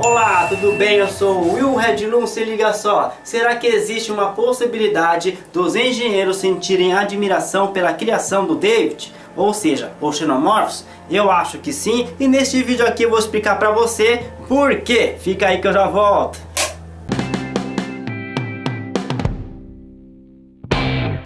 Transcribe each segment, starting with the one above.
Olá, tudo bem? Eu sou o Will Redlum. Se liga só, será que existe uma possibilidade dos engenheiros sentirem admiração pela criação do David? Ou seja, os xenomorfos? Eu acho que sim, e neste vídeo aqui eu vou explicar pra você por quê. Fica aí que eu já volto.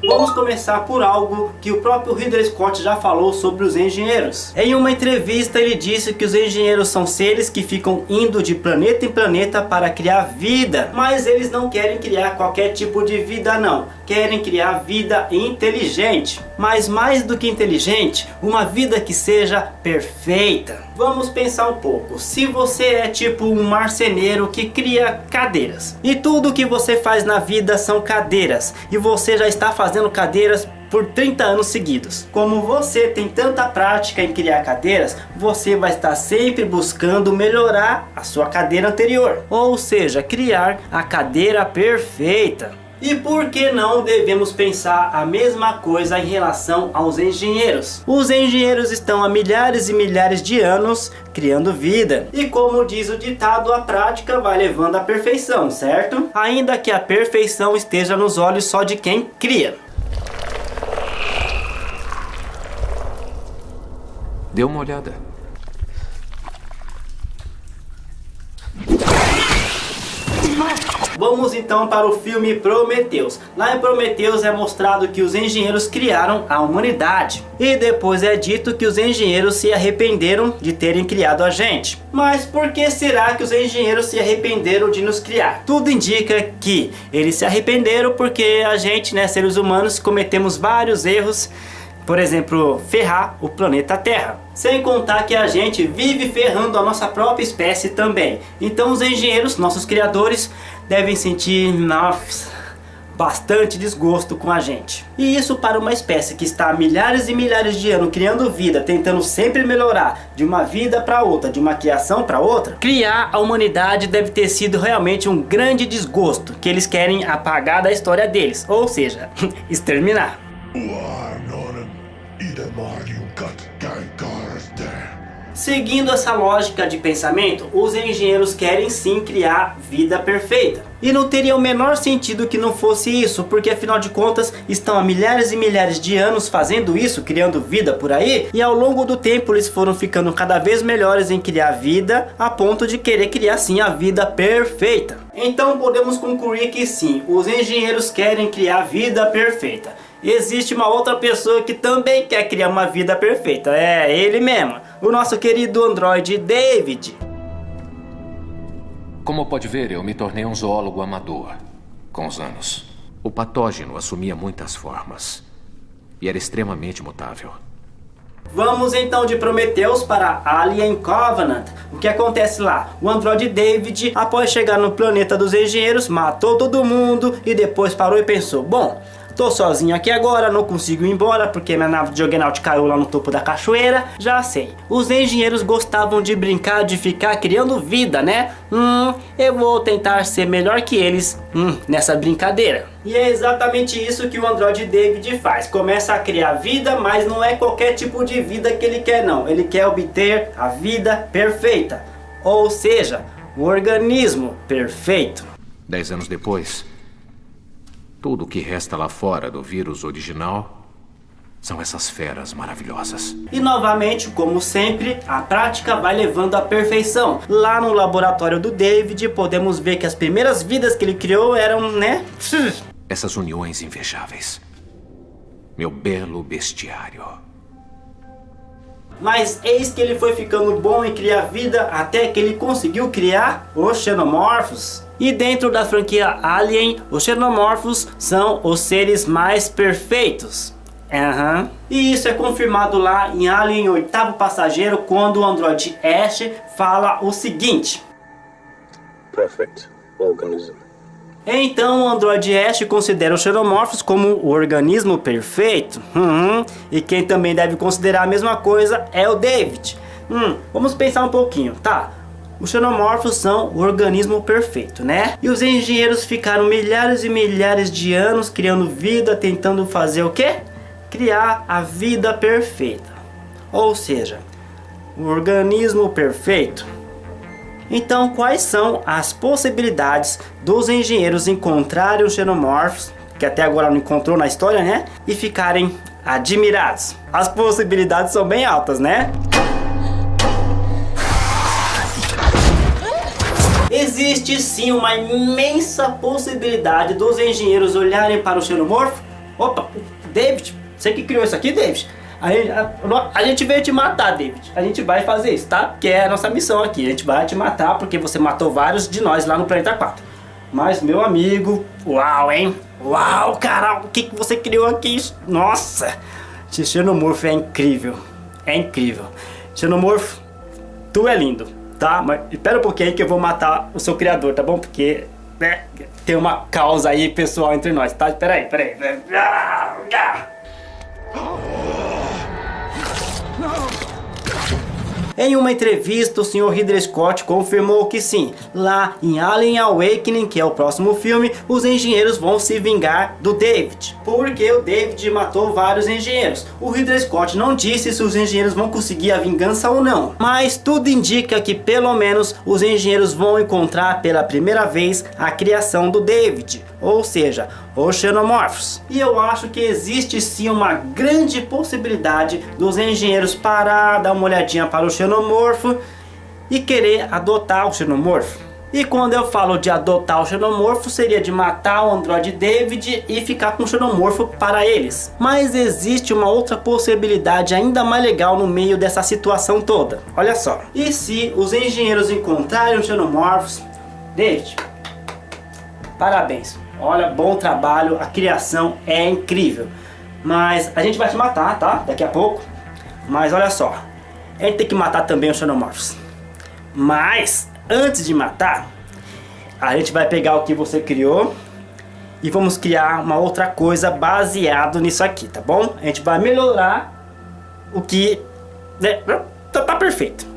Vamos começar por algo que o próprio Ridley Scott já falou sobre os engenheiros. Em uma entrevista ele disse que os engenheiros são seres que ficam indo de planeta em planeta para criar vida. Mas eles não querem criar qualquer tipo de vida não. Querem criar vida inteligente. Mas mais do que inteligente, uma vida que seja perfeita. Vamos pensar um pouco. Se você é tipo um marceneiro que cria cadeiras. E tudo que você faz na vida são cadeiras. E você já está fazendo cadeiras por 30 anos seguidos. Como você tem tanta prática em criar cadeiras, você vai estar sempre buscando melhorar a sua cadeira anterior. Ou seja, criar a cadeira perfeita. E por que não devemos pensar a mesma coisa em relação aos engenheiros? Os engenheiros estão há milhares e milhares de anos criando vida. E como diz o ditado, a prática vai levando à perfeição, certo? Ainda que a perfeição esteja nos olhos só de quem cria. Dê uma olhada. Vamos então para o filme Prometheus. Lá em Prometheus é mostrado que os engenheiros criaram a humanidade. E depois é dito que os engenheiros se arrependeram de terem criado a gente. Mas por que será que os engenheiros se arrependeram de nos criar? Tudo indica que eles se arrependeram porque a gente, seres humanos, cometemos vários erros. Por exemplo, ferrar o planeta Terra. Sem contar que a gente vive ferrando a nossa própria espécie também. Então os engenheiros, nossos criadores, devem sentir bastante desgosto com a gente. E isso para uma espécie que está há milhares e milhares de anos criando vida, tentando sempre melhorar de uma vida para outra, de uma criação para outra. Criar a humanidade deve ter sido realmente um grande desgosto que eles querem apagar da história deles. Ou seja, exterminar. Seguindo essa lógica de pensamento, os engenheiros querem sim criar vida perfeita. E não teria o menor sentido que não fosse isso, porque afinal de contas estão há milhares e milhares de anos fazendo isso, criando vida por aí, e ao longo do tempo eles foram ficando cada vez melhores em criar vida, a ponto de querer criar sim a vida perfeita. Então podemos concluir que sim, os engenheiros querem criar vida perfeita. Existe uma outra pessoa que também quer criar uma vida perfeita. É ele mesmo, o nosso querido androide David. Como pode ver, eu me tornei um zoólogo amador com os anos. O patógeno assumia muitas formas e era extremamente mutável. Vamos então de Prometheus para Alien Covenant. O que acontece lá? O androide David, após chegar no planeta dos engenheiros, matou todo mundo e depois parou e pensou: bom, tô sozinho aqui agora, não consigo ir embora porque minha nave de Juggernaut caiu lá no topo da cachoeira. Já sei, os engenheiros gostavam de brincar, de ficar criando vida, né? Eu vou tentar ser melhor que eles nessa brincadeira. E é exatamente isso que o androide David faz. Começa a criar vida, mas não é qualquer tipo de vida que ele quer não. Ele quer obter a vida perfeita. Ou seja, o organismo perfeito. 10 anos depois, tudo o que resta lá fora do vírus original são essas feras maravilhosas. E novamente, como sempre, a prática vai levando à perfeição. Lá no laboratório do David, podemos ver que as primeiras vidas que ele criou eram, Essas uniões invejáveis. Meu belo bestiário. Mas eis que ele foi ficando bom em criar vida até que ele conseguiu criar os xenomorfos. E dentro da franquia Alien, os xenomorfos são os seres mais perfeitos. E isso é confirmado lá em Alien Oitavo Passageiro, quando o androide Ash fala o seguinte: Perfect organism. Então o androide Ash considera os xenomorfos como o organismo perfeito. E quem também deve considerar a mesma coisa é o David. Vamos pensar um pouquinho, tá? Os xenomorfos são o organismo perfeito, né? E os engenheiros ficaram milhares e milhares de anos criando vida, tentando fazer o quê? Criar a vida perfeita. Ou seja, o organismo perfeito Então, quais são as possibilidades dos engenheiros encontrarem os xenomorfos, que até agora não encontrou na história, né? E ficarem admirados. As possibilidades são bem altas, né? Existe sim uma imensa possibilidade dos engenheiros olharem para o xenomorfo. Opa, David, você que criou isso aqui, David? A gente veio te matar, David. A gente vai fazer isso, tá? Porque é a nossa missão aqui. A gente vai te matar porque você matou vários de nós lá no Planeta 4. Mas, meu amigo, uau, hein? Uau, cara, o que você criou aqui? Nossa, esse xenomorfo é incrível. É incrível. Xenomorfo, tu é lindo, tá? Mas espera um pouquinho aí que eu vou matar o seu criador, tá bom? Porque, né, tem uma causa aí pessoal entre nós, tá? Espera aí. Em uma entrevista, o Sr. Ridley Scott confirmou que sim, lá em Alien Awakening, que é o próximo filme, os engenheiros vão se vingar do David, porque o David matou vários engenheiros. O Ridley Scott não disse se os engenheiros vão conseguir a vingança ou não, mas tudo indica que pelo menos os engenheiros vão encontrar pela primeira vez a criação do David, ou seja, os xenomorfos. E eu acho que existe sim uma grande possibilidade dos engenheiros parar, dar uma olhadinha para o xenomorfo e querer adotar o xenomorfo. E quando eu falo de adotar o xenomorfo, seria de matar o androide David e ficar com o xenomorfo para eles. Mas existe uma outra possibilidade ainda mais legal no meio dessa situação toda. Olha só. E se os engenheiros encontrarem os xenomorfos? David, parabéns. Olha, bom trabalho, a criação é incrível. Mas a gente vai te matar, tá? Daqui a pouco. Mas olha só, a gente tem que matar também os xenomorfos. Mas antes de matar, a gente vai pegar o que você criou e vamos criar uma outra coisa baseado nisso aqui, tá bom? A gente vai melhorar o que, né, tá perfeito.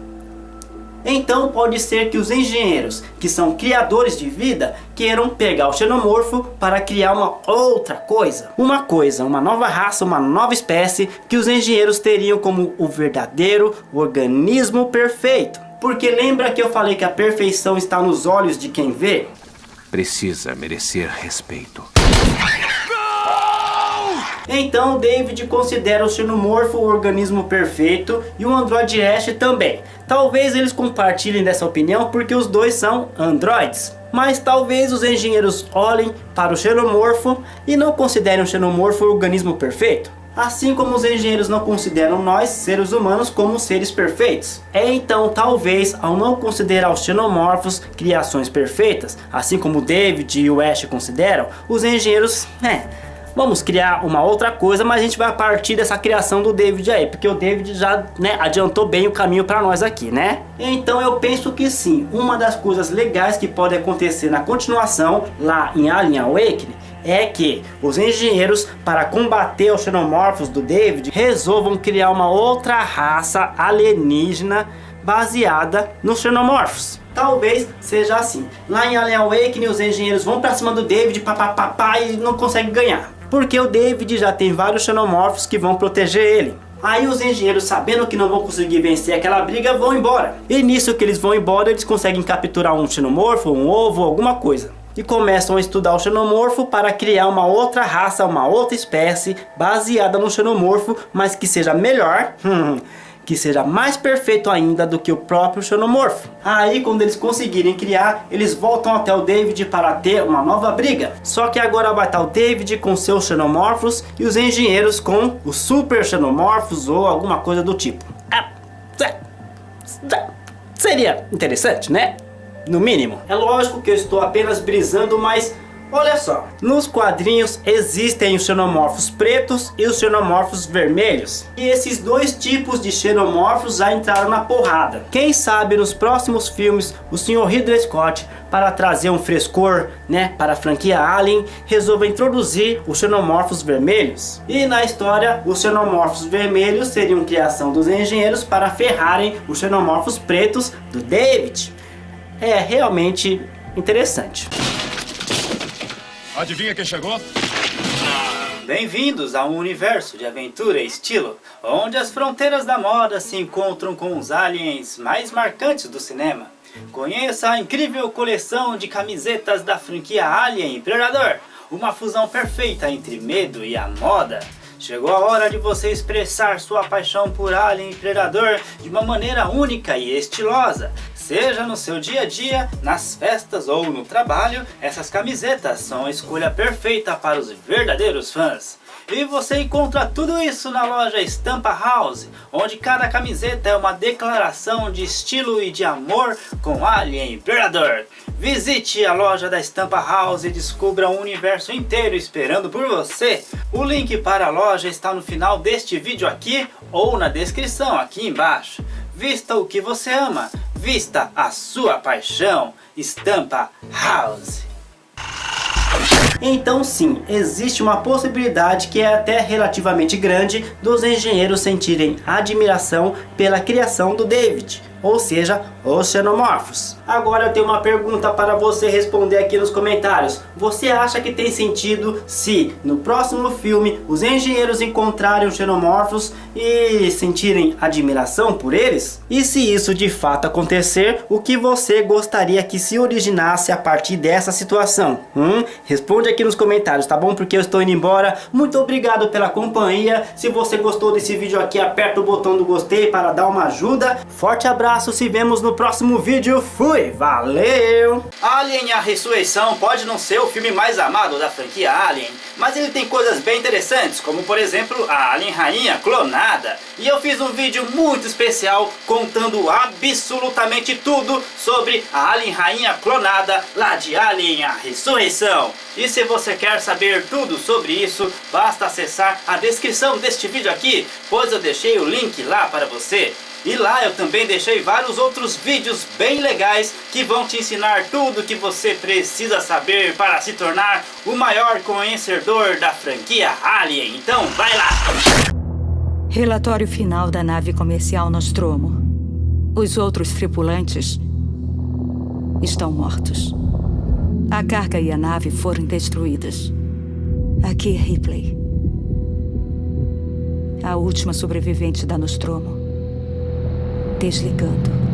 Então pode ser que os engenheiros, que são criadores de vida, queiram pegar o xenomorfo para criar uma outra coisa. Uma nova raça, uma nova espécie que os engenheiros teriam como o verdadeiro organismo perfeito. Porque lembra que eu falei que a perfeição está nos olhos de quem vê? Precisa merecer respeito. Então David considera o xenomorfo o organismo perfeito e o androide Ash também. Talvez eles compartilhem dessa opinião porque os dois são androides. Mas talvez os engenheiros olhem para o xenomorfo e não considerem o xenomorfo o organismo perfeito. Assim como os engenheiros não consideram nós, seres humanos, como seres perfeitos. Então, talvez, ao não considerar os xenomorfos criações perfeitas, assim como o David e o Ash consideram, os engenheiros, vamos criar uma outra coisa, mas a gente vai partir dessa criação do David aí, porque o David já, adiantou bem o caminho para nós aqui, né? Então eu penso que sim, uma das coisas legais que pode acontecer na continuação, lá em Alien Awakening, é que os engenheiros, para combater os xenomorfos do David, resolvam criar uma outra raça alienígena baseada nos xenomorfos. Talvez seja assim. Lá em Alien Awakening, os engenheiros vão pra cima do David, e não conseguem ganhar. Porque o David já tem vários xenomorfos que vão proteger ele. Aí os engenheiros, sabendo que não vão conseguir vencer aquela briga, vão embora. E nisso que eles vão embora, eles conseguem capturar um xenomorfo, um ovo, alguma coisa. E começam a estudar o xenomorfo para criar uma outra raça, uma outra espécie baseada no xenomorfo, mas que seja melhor, que seja mais perfeito ainda do que o próprio xenomorfo. Aí quando eles conseguirem criar, eles voltam até o David para ter uma nova briga. Só que agora vai estar o David com seus xenomorfos e os engenheiros com os super xenomorfos ou alguma coisa do tipo. Seria interessante, né? No mínimo. É lógico que eu estou apenas brisando, mas olha só. Nos quadrinhos existem os xenomorfos pretos e os xenomorfos vermelhos. E esses dois tipos de xenomorfos já entraram na porrada. Quem sabe nos próximos filmes o Sr. Ridley Scott, para trazer um frescor, para a franquia Alien, resolva introduzir os xenomorfos vermelhos. E na história, os xenomorfos vermelhos seriam criação dos engenheiros para ferrarem os xenomorfos pretos do David. É realmente interessante. Adivinha quem chegou? Bem-vindos a um universo de aventura e estilo, onde as fronteiras da moda se encontram com os aliens mais marcantes do cinema. Conheça a incrível coleção de camisetas da franquia Alien e Predador, uma fusão perfeita entre medo e a moda. Chegou a hora de você expressar sua paixão por Alien e Predador de uma maneira única e estilosa. Seja no seu dia a dia, nas festas ou no trabalho, essas camisetas são a escolha perfeita para os verdadeiros fãs. E você encontra tudo isso na loja Estampa House, onde cada camiseta é uma declaração de estilo e de amor com Alien e Predador. Visite a loja da Estampa House e descubra um universo inteiro esperando por você. O link para a loja está no final deste vídeo aqui ou na descrição aqui embaixo. Vista o que você ama, vista a sua paixão. Estampa House. Então sim, existe uma possibilidade que é até relativamente grande dos engenheiros sentirem admiração pela criação do David, ou seja, os xenomorfos. Agora eu tenho uma pergunta para você responder aqui nos comentários. Você acha que tem sentido se no próximo filme os engenheiros encontrarem os xenomorfos e sentirem admiração por eles? E se isso de fato acontecer, o que você gostaria que se originasse a partir dessa situação? Responde aqui nos comentários, tá bom? Porque eu estou indo embora. Muito obrigado pela companhia. Se você gostou desse vídeo aqui, aperta o botão do gostei para dar uma ajuda. Forte abraço, se vemos no próximo vídeo. Fui, valeu! Alien: A Ressurreição pode não ser o filme mais amado da franquia Alien, mas ele tem coisas bem interessantes, como por exemplo a Alien Rainha clonada. E eu fiz um vídeo muito especial contando absolutamente tudo sobre a Alien Rainha clonada lá de Alien: A Ressurreição. E se você quer saber tudo sobre isso, basta acessar a descrição deste vídeo aqui, pois eu deixei o link lá para você. E lá eu também deixei vários outros vídeos bem legais que vão te ensinar tudo que você precisa saber para se tornar o maior conhecedor da franquia Alien. Então vai lá! Relatório final da nave comercial Nostromo. Os outros tripulantes estão mortos. A carga e a nave foram destruídas. Aqui é Ripley, a última sobrevivente da Nostromo. Desligando.